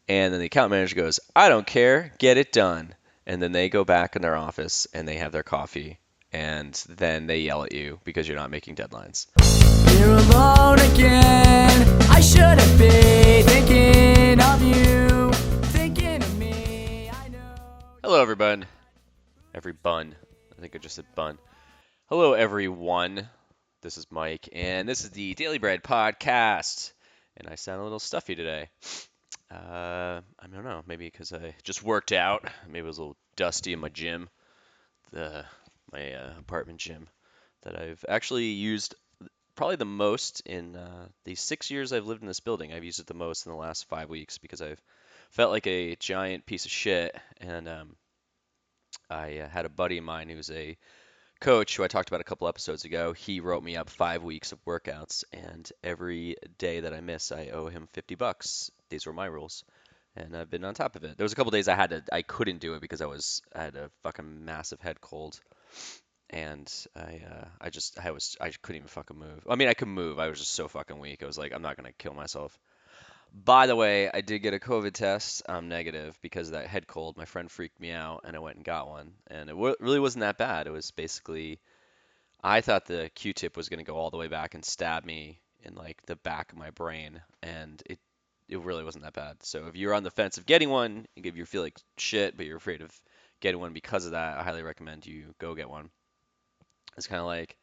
And then the account manager goes, I don't care, get it done. And then they go back in their office and they have their coffee. And then they yell at you because you're not making deadlines. You're alone again. I shouldn't be thinking of you, thinking of me. I know. Hello, everyone. Every bun. I think I just said bun. Hello, everyone. This is Mike, and this is the Daily Bread Podcast. And I sound a little stuffy today. I don't know. Maybe because I just worked out. Maybe it was a little dusty in my gym, my apartment gym that I've actually used probably the most in the 6 years I've lived in this building. I've used it the most in the last 5 weeks because I've felt like a giant piece of shit. And I had a buddy of mine who's a coach who I talked about a couple episodes ago. He wrote me up 5 weeks of workouts, and every day that I miss, I owe him $50. These were my rules, and I've been on top of it. There was a couple days I couldn't do it because I had a fucking massive head cold, and I couldn't even fucking move. I mean, I could move. I was just so fucking weak. I was like, I'm not gonna kill myself. By the way, I did get a COVID test. I'm negative because of that head cold. My friend freaked me out, and I went and got one, and really wasn't that bad. It was basically I thought the Q-tip was gonna go all the way back and stab me in like the back of my brain, and it really wasn't that bad. So if you're on the fence of getting one, if you feel like shit, but you're afraid of getting one because of that, I highly recommend you go get one. It's kind of like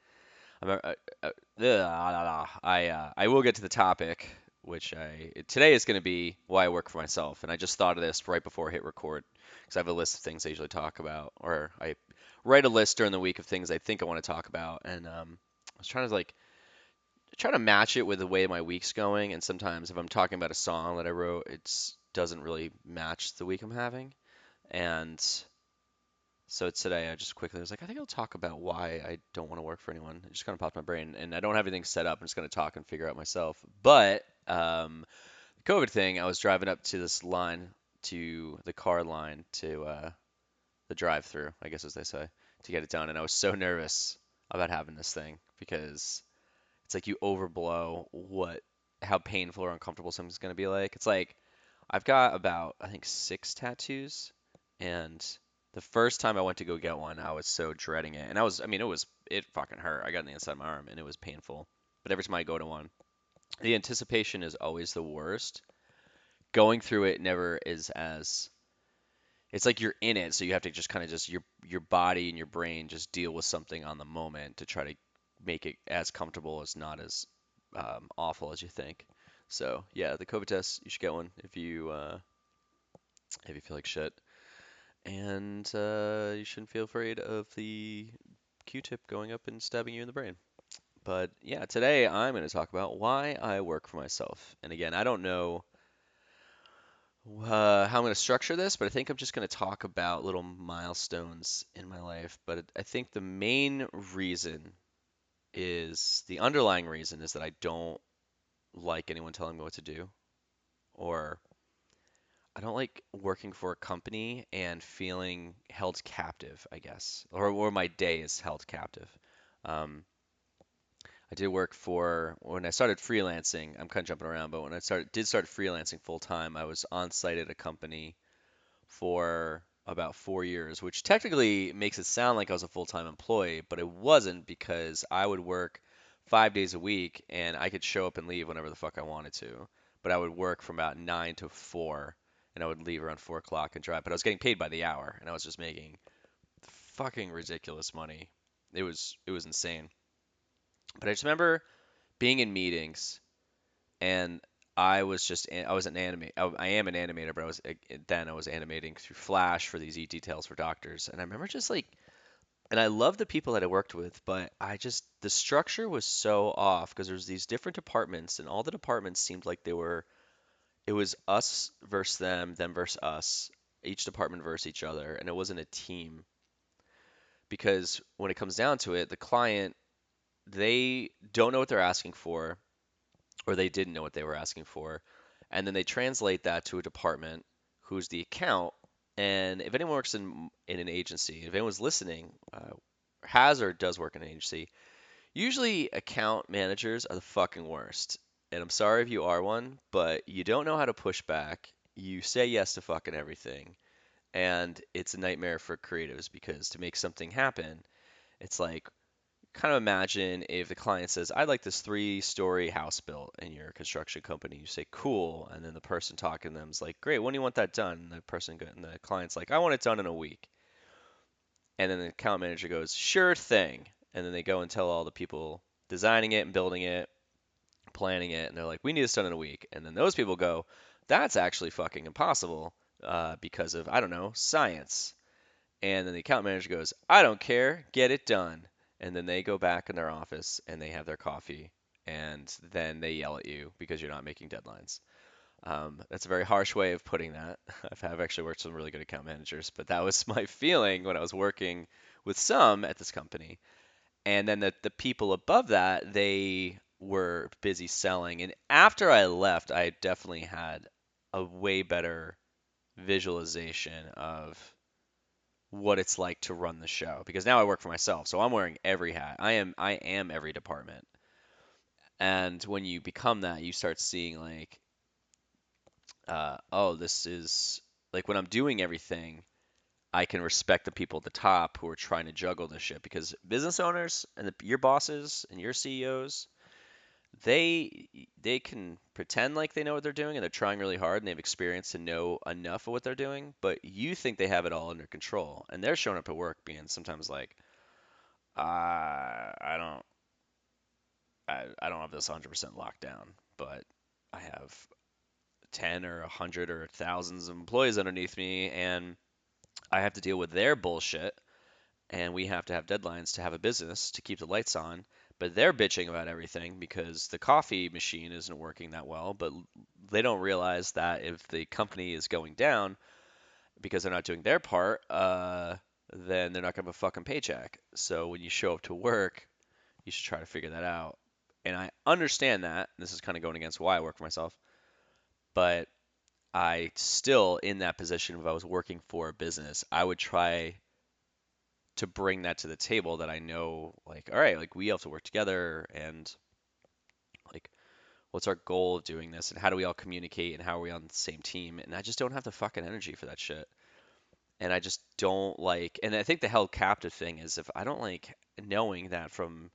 I will get to the topic, which today is going to be why I work for myself, and I just thought of this right before I hit record because I have a list of things I usually talk about, or I write a list during the week of things I think I want to talk about, and I was trying to match it with the way my week's going, and sometimes if I'm talking about a song that I wrote, it doesn't really match the week I'm having, and so today I just quickly was like, I think I'll talk about why I don't want to work for anyone. It just kind of popped in my brain, and I don't have anything set up. I'm just going to talk and figure out myself. But the COVID thing, I was driving up to this line, to the car line, to the drive-through, I guess as they say, to get it done, and I was so nervous about having this thing because it's like you overblow how painful or uncomfortable something's going to be like. It's like I've got about I think 6 tattoos, and the first time I went to go get one, I was so dreading it, and I mean, it fucking hurt. I got on the inside of my arm, and it was painful. But every time I go to one, the anticipation is always the worst. Going through it never is as it's like you're in it, so you have to just kind of just your body and your brain just deal with something on the moment to try to make it as comfortable as not as awful as you think. So yeah, the COVID test, you should get one if you feel like shit. And you shouldn't feel afraid of the Q-tip going up and stabbing you in the brain. But yeah, today I'm going to talk about why I work for myself. And again, I don't know how I'm going to structure this, but I think I'm just going to talk about little milestones in my life. But I think the main reason the underlying reason is that I don't like anyone telling me what to do, or I don't like working for a company and feeling held captive, I guess, or my day is held captive. Um, I did work for when I started freelancing. I'm kind of jumping around, but when I did start freelancing full time, I was on site at a company for about 4 years, which technically makes it sound like I was a full-time employee, but it wasn't because I would work 5 days a week and I could show up and leave whenever the fuck I wanted to. But I would work from about 9 to 4 and I would leave around 4 o'clock and drive. But I was getting paid by the hour and I was just making fucking ridiculous money. It was insane. But I just remember being in meetings and I was an anime I am an animator, but I was animating through Flash for these details for doctors, and I remember just like, and I love the people that I worked with, but the structure was so off because there's these different departments, and all the departments seemed like it was us versus them versus us, each department versus each other, and it wasn't a team because when it comes down to it, the client, they don't know what they're asking for, or they didn't know what they were asking for. And then they translate that to a department who's the account. And if anyone works in an agency, if anyone's listening, has or does work in an agency, usually account managers are the fucking worst. And I'm sorry if you are one, but you don't know how to push back. you say yes to fucking everything, and it's a nightmare for creatives because to make something happen, it's like kind of imagine if the client says, I'd like this 3-story house built in your construction company. You say, cool. And then the person talking to them is like, great, when do you want that done? And and the client's like, I want it done in a week. And then the account manager goes, sure thing. And then they go and tell all the people designing it and building it, planning it, and they're like, we need this done in a week. And then those people go, that's actually fucking impossible because of, I don't know, science. And then the account manager goes, I don't care, get it done. And then they go back in their office and they have their coffee. And then they yell at you because you're not making deadlines. That's a very harsh way of putting that. I've actually worked with some really good account managers, but that was my feeling when I was working with some at this company. And then the people above that, they were busy selling. And after I left, I definitely had a way better visualization of what it's like to run the show because now I work for myself. So I'm wearing every hat. I am every department. And when you become that, you start seeing like oh, this is like when I'm doing everything, I can respect the people at the top who are trying to juggle this shit because business owners and your bosses and your CEOs, they can pretend like they know what they're doing and they're trying really hard and they have experience to know enough of what they're doing, but you think they have it all under control and they're showing up at work being sometimes like, I don't I don't have this 100% locked down, but I have 10 or 100 or thousands of employees underneath me and I have to deal with their bullshit and we have to have deadlines to have a business to keep the lights on. But they're bitching about everything because the coffee machine isn't working that well. But they don't realize that if the company is going down because they're not doing their part, then they're not gonna have a fucking paycheck. So when you show up to work, you should try to figure that out. And I understand that. This is kind of going against why I work for myself. But I still, in that position, if I was working for a business, I would try to bring that to the table that I know, like, all right, like we have to work together and like, what's our goal of doing this and how do we all communicate and how are we on the same team? And I just don't have the fucking energy for that shit. And I just don't like, and I think the held captive thing is if I don't like knowing that from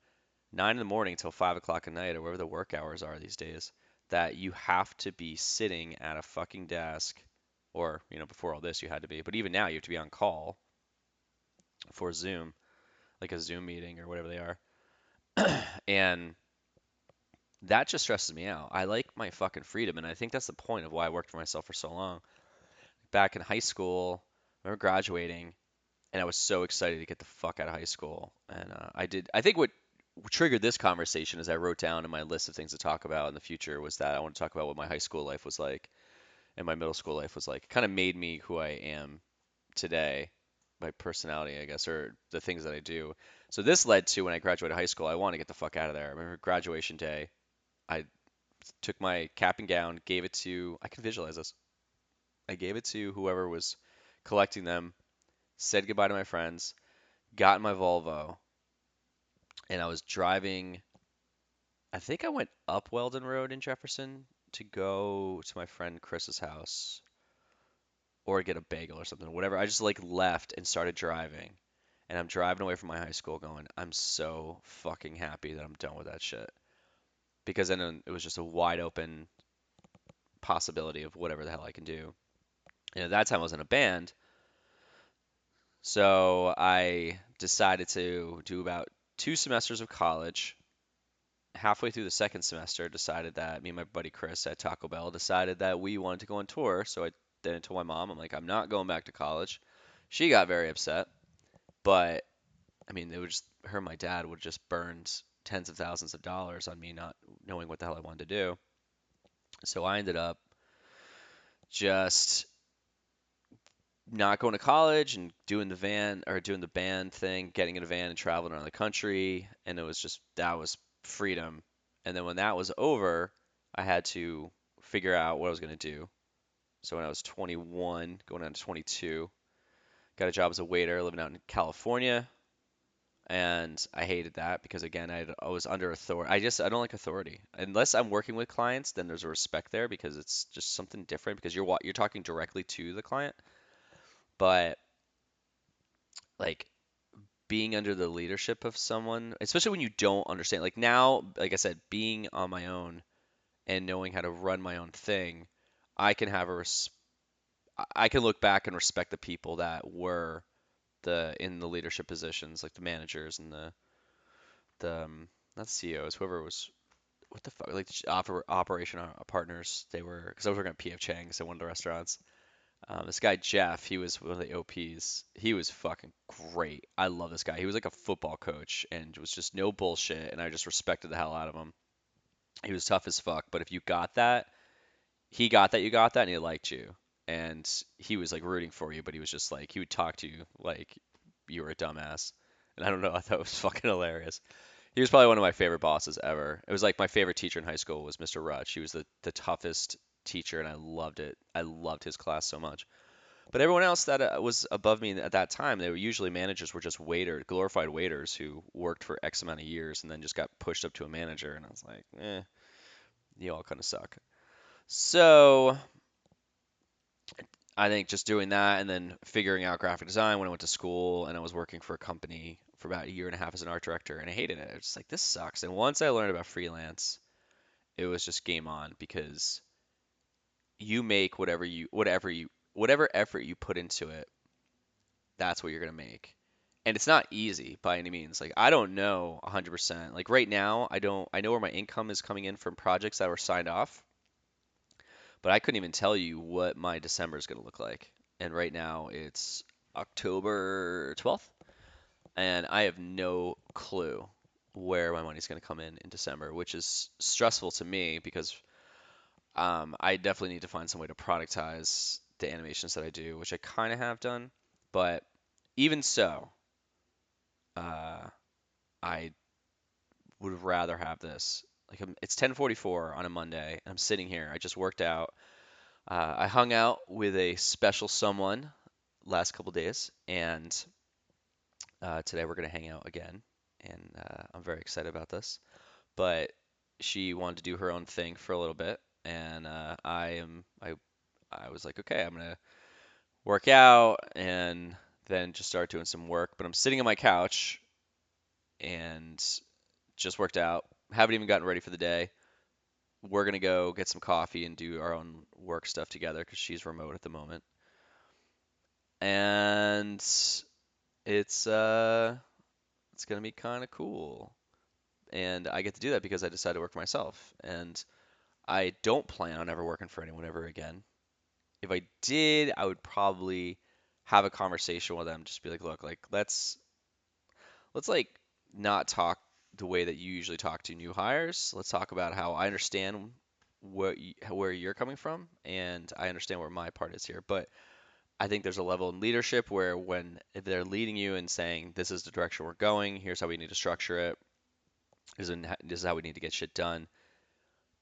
9 in the morning till 5 o'clock at night or whatever the work hours are these days, that you have to be sitting at a fucking desk or, before all this you had to be, but even now you have to be on call for Zoom, like a Zoom meeting or whatever they are. And that just stresses me out. I like my fucking freedom, and I think that's the point of why I worked for myself for so long. Back in high school, I remember graduating, and I was so excited to get the fuck out of high school. And I did. I think what triggered this conversation, as I wrote down in my list of things to talk about in the future, was that I want to talk about what my high school life was like and my middle school life was like. It kind of made me who I am today, my personality, I guess, or the things that I do. So this led to when I graduated high school, I want to get the fuck out of there. I remember graduation day. I took my cap and gown, gave it to, I can visualize this. I gave it to whoever was collecting them, said goodbye to my friends, got in my Volvo, and I was driving. I think I went up Weldon Road in Jefferson to go to my friend Chris's house or get a bagel or something, whatever. I just like left and started driving. And I'm driving away from my high school going, I'm so fucking happy that I'm done with that shit. Because then it was just a wide open possibility of whatever the hell I can do. And at that time I was in a band, so I decided to do about 2 semesters of college. Halfway through the second semester, decided that me and my buddy Chris at Taco Bell decided that we wanted to go on tour. So I then told my mom, I'm like, I'm not going back to college. She got very upset, but I mean, it was just her and my dad would just burned tens of thousands of dollars on me not knowing what the hell I wanted to do. So I ended up just not going to college and doing the van or doing the band thing, getting in a van and traveling around the country. And it was just that was freedom. And then when that was over, I had to figure out what I was going to do. So when I was 21, going on to 22, got a job as a waiter living out in California. And I hated that because again, I was under authority. I don't like authority. Unless I'm working with clients, then there's a respect there because it's just something different because you're talking directly to the client. But like being under the leadership of someone, especially when you don't understand, like now, like I said, being on my own and knowing how to run my own thing, I can have I can look back and respect the people that were the in the leadership positions, like the managers and the not CEOs, whoever was what the fuck, like operation partners. They were because I was working at PF Chang's at one of the restaurants. This guy Jeff, he was one of the OPs. He was fucking great. I love this guy. He was like a football coach and was just no bullshit, and I just respected the hell out of him. He was tough as fuck, but if you got that, he got that, you got that, and he liked you. And he was like rooting for you, but he was just like he would talk to you like you were a dumbass. And I don't know, I thought it was fucking hilarious. He was probably one of my favorite bosses ever. It was like my favorite teacher in high school was Mr. Rutch. He was the toughest teacher, and I loved it. I loved his class so much. But everyone else that was above me at that time, they were usually managers, were just glorified waiters who worked for X amount of years and then just got pushed up to a manager. And I was like, you all kind of suck. So I think just doing that and then figuring out graphic design when I went to school and I was working for a company for about a year and a half as an art director and I hated it. I was just like, this sucks. And once I learned about freelance, it was just game on because you make whatever effort you put into it, that's what you're gonna make. And it's not easy by any means. Like I don't know 100%. Like right now, I know where my income is coming in from projects that were signed off, but I couldn't even tell you what my December is gonna look like. And right now it's October 12th, and I have no clue where my money's gonna come in December, which is stressful to me because I definitely need to find some way to productize the animations that I do, which I kind of have done. But even so, uh, I would rather have this. Like it's 10:44 on a Monday, and I'm sitting here. I just worked out. I hung out with a special someone last couple days, and today we're gonna hang out again, and I'm very excited about this. But she wanted to do her own thing for a little bit, and I was like, okay, I'm gonna work out and then just start doing some work. But I'm sitting on my couch and just worked out. Haven't even gotten ready for the day. We're gonna go get some coffee and do our own work stuff together because she's remote at the moment. And it's uh it's gonna be kind of cool. And I get to do that because I decided to work for myself. And I don't plan on ever working for anyone ever again. If I did, I would probably have a conversation with them, just be like, look, like let's like not talk the way that you usually talk to new hires. Let's talk about how I understand where you're coming from, and I understand where my part is here. But I think there's a level in leadership where when if they're leading you and saying this is the direction we're going, here's how we need to structure it, this is how we need to get shit done.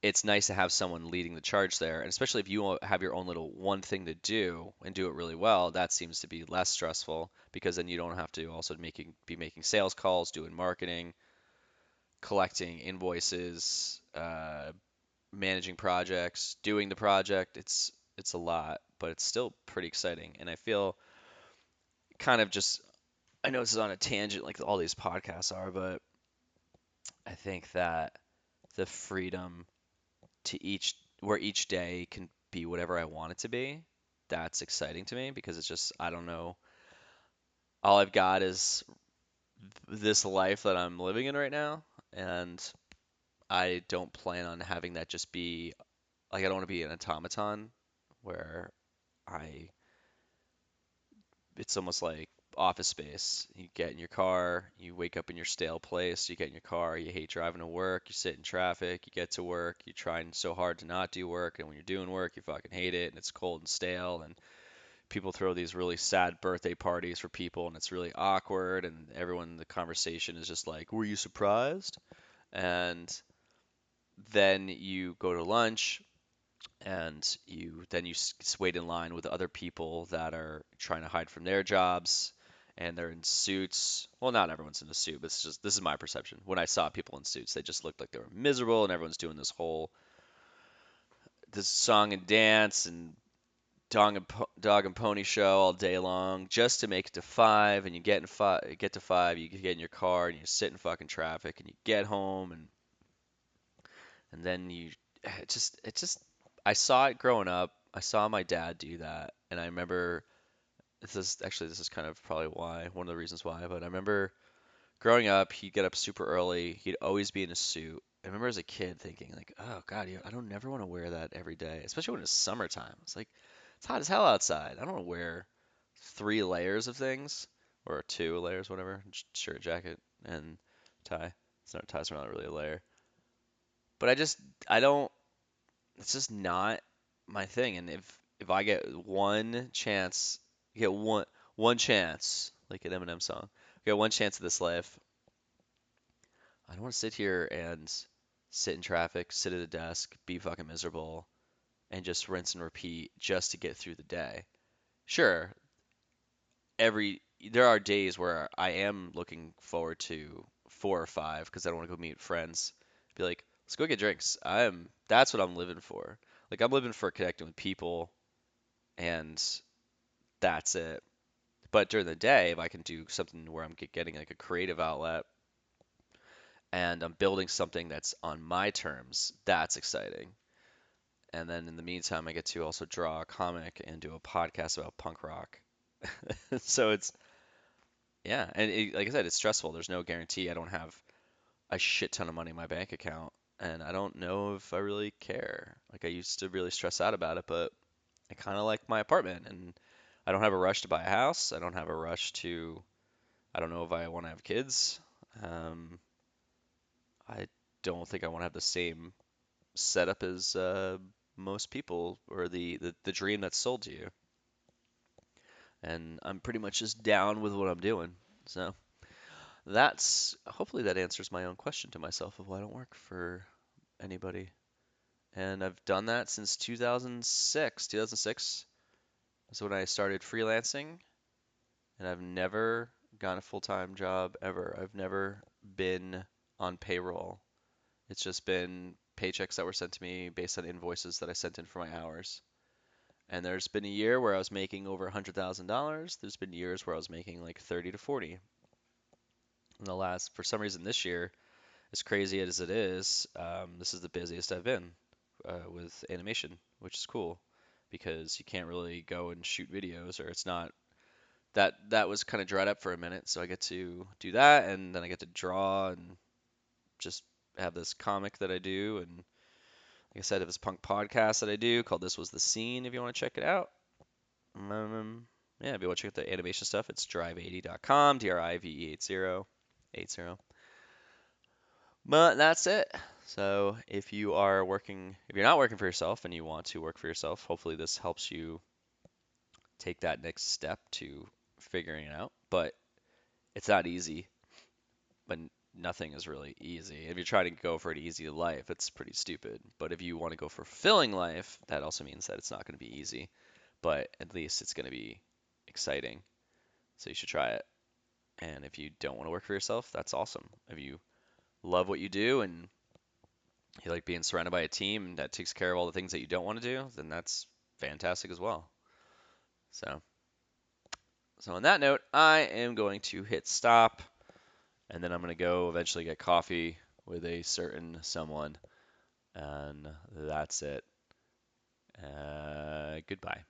It's nice to have someone leading the charge there, and especially if you have your own little one thing to do and do it really well, that seems to be less stressful because then you don't have to also be making sales calls, doing marketing, collecting invoices, managing projects, doing the project. It's a lot, but it's still pretty exciting. And I feel kind of just I know this is on a tangent like all these podcasts are, but I think that the freedom to each day can be whatever I want it to be, that's exciting to me because it's just I don't know. All I've got is this life that I'm living in right now, and I don't plan on having that just be like I don't want to be an automaton where I it's almost like office space. You get in your car, you wake up in your stale place, you get in your car, you hate driving to work, you sit in traffic, you get to work, you're trying so hard to not do work, and when you're doing work, you fucking hate it, and it's cold and stale, and people throw these really sad birthday parties for people, and it's really awkward, and everyone in the conversation is just like, "Were you surprised?" And then you go to lunch, and you wait in line with other people that are trying to hide from their jobs and they're in suits. Well, not everyone's in a suit, but it's just this is my perception. When I saw people in suits, they just looked like they were miserable, and everyone's doing this song and dance and dog and pony show all day long just to make it to five. And you get to five, you get in your car and you sit in fucking traffic, and you get home, and then you it just I saw it growing up. I saw my dad do that, and I remember this is kind of probably why one of the reasons why, but I remember growing up, he'd get up super early. He'd always be in a suit. I remember as a kid thinking like, "Oh God, I don't never want to wear that every day, especially when it's summertime." It's like it's hot as hell outside. I don't want to wear 3 layers of things or 2 layers, whatever, shirt, jacket, and tie. It's not tie's not really a layer, but I don't. It's just not my thing. And if I get one chance, get one chance, like an Eminem song, get one chance of this life. I don't want to sit here and sit in traffic, sit at a desk, be fucking miserable, and just rinse and repeat just to get through the day. Sure, there are days where I am looking forward to 4 or 5 because I don't want to go meet friends. Be like, let's go get drinks. That's what I'm living for. Like I'm living for connecting with people, and that's it. But during the day, if I can do something where I'm getting like a creative outlet and I'm building something that's on my terms, that's exciting. And then in the meantime, I get to also draw a comic and do a podcast about punk rock. So yeah, and like I said, it's stressful. There's no guarantee. I don't have a shit ton of money in my bank account, and I don't know if I really care. Like I used to really stress out about it, but I kind of like my apartment, and I don't have a rush to buy a house. I don't have a rush to. I don't know if I want to have kids. Um, I don't think I want to have the same setup as most people or the dream that's sold to you. And I'm pretty much just down with what I'm doing. So that's hopefully that answers my own question to myself of why I don't work for anybody. And I've done that since 2006. 2006 is when I started freelancing, and I've never gotten a full-time job ever. I've never been on payroll. It's just been paychecks that were sent to me based on invoices that I sent in for my hours. And there's been a year where I was making over $100,000. There's been years where I was making like 30 to 40. In the last, for some reason this year, as crazy as it is, this is the busiest I've been with animation, which is cool because you can't really go and shoot videos, or it's not that was kind of dried up for a minute. So I get to do that, and then I get to draw and just have this comic that I do, and like I said, I have this punk podcast that I do called This Was the Scene. If you want to check it out, yeah, if you want to check out the animation stuff, it's drive80.com, drive80 80. But that's it. So if you're not working for yourself and you want to work for yourself, hopefully this helps you take that next step to figuring it out. But it's not easy, but nothing is really easy. If you're trying to go for an easy life, it's pretty stupid. But if you want to go for a fulfilling life, that also means that it's not going to be easy, but at least it's going to be exciting. So you should try it. And if you don't want to work for yourself, that's awesome. If you love what you do and you like being surrounded by a team that takes care of all the things that you don't want to do, then that's fantastic as well. So, so on that note, I am going to hit stop, and then I'm going to go eventually get coffee with a certain someone, and that's it. Goodbye.